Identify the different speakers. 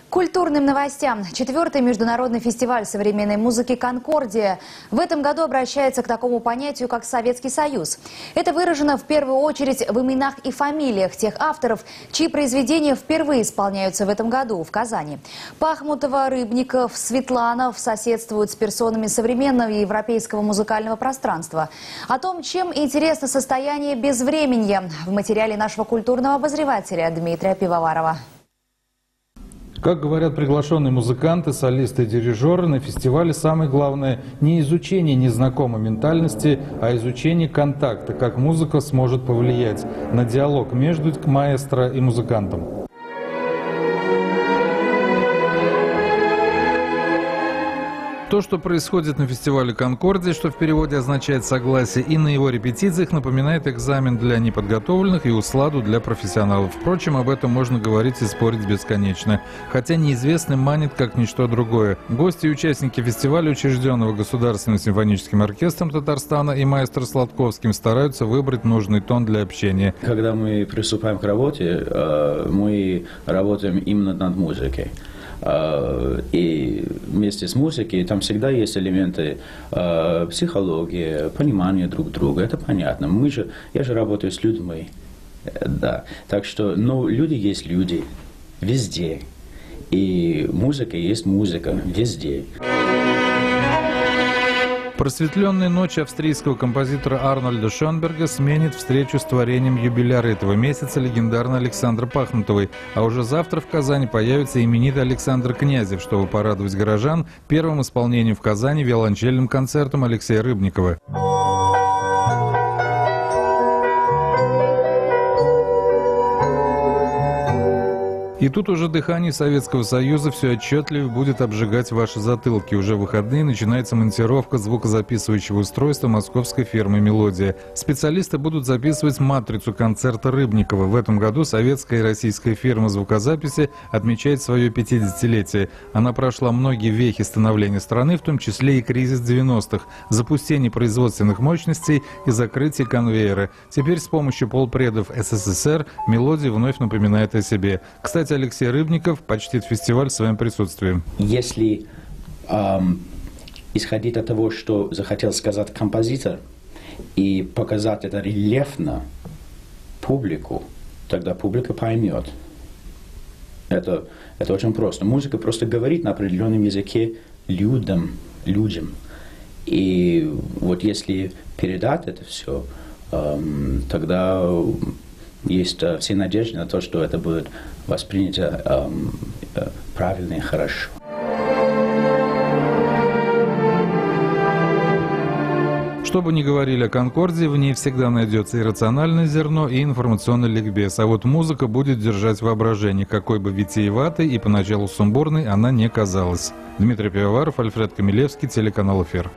Speaker 1: Культурным новостям. 4-й международный фестиваль современной музыки «Конкордия» в этом году обращается к такому понятию, как Советский Союз. Это выражено в первую очередь в именах и фамилиях тех авторов, чьи произведения впервые исполняются в этом году в Казани. Пахмутова, Рыбников, Светланов соседствуют с персонами современного европейского музыкального пространства. О том, чем интересно состояние безвременья, в материале нашего культурного обозревателя Дмитрия Пивоварова.
Speaker 2: Как говорят приглашенные музыканты, солисты и дирижеры, на фестивале самое главное не изучение незнакомой ментальности, а изучение контакта, как музыка сможет повлиять на диалог между маэстро и музыкантом. То, что происходит на фестивале «Конкордия», что в переводе означает «согласие», и на его репетициях напоминает экзамен для неподготовленных и усладу для профессионалов. Впрочем, об этом можно говорить и спорить бесконечно. Хотя неизвестный манит как ничто другое. Гости и участники фестиваля, учрежденного Государственным симфоническим оркестром Татарстана и маэстро Сладковским, стараются выбрать нужный тон для общения.
Speaker 3: Когда мы приступаем к работе, мы работаем именно над музыкой. И вместе с музыкой там всегда есть элементы психологии, понимания друг друга. Это понятно. Я же работаю с людьми. Да. Так что, но люди есть люди везде. И музыка есть музыка везде.
Speaker 2: Просветленная ночь австрийского композитора Арнольда Шонберга сменит встречу с творением юбиляра этого месяца легендарной Александры Пахмутовой. А уже завтра в Казани появится именитый Александр Князев, чтобы порадовать горожан первым исполнением в Казани виолончельным концертом Алексея Рыбникова. И тут уже дыхание Советского Союза все отчетливее будет обжигать ваши затылки. Уже в выходные начинается монтировка звукозаписывающего устройства московской фирмы «Мелодия». Специалисты будут записывать матрицу концерта Рыбникова. В этом году советская и российская фирма звукозаписи отмечает свое 50-летие. Она прошла многие вехи становления страны, в том числе и кризис 90-х, запустение производственных мощностей и закрытие конвейера. Теперь с помощью полпредов СССР «Мелодия» вновь напоминает о себе. Кстати, Алексей Рыбников почтит фестиваль своим присутствием.
Speaker 3: Если исходить от того, что захотел сказать композитор, и показать это рельефно публику, тогда публика поймет. Это очень просто. Музыка просто говорит на определенном языке людям. И вот если передать это все, тогда есть все надежды на то, что это будет воспринято правильно и хорошо.
Speaker 2: Что бы ни говорили о «Конкордии», в ней всегда найдется и рациональное зерно, и информационный ликбез. А вот музыка будет держать воображение, какой бы витиеватой и поначалу сумбурной она не казалась. Дмитрий Пивоваров, Альфред Камилевский, телеканал «Эфир».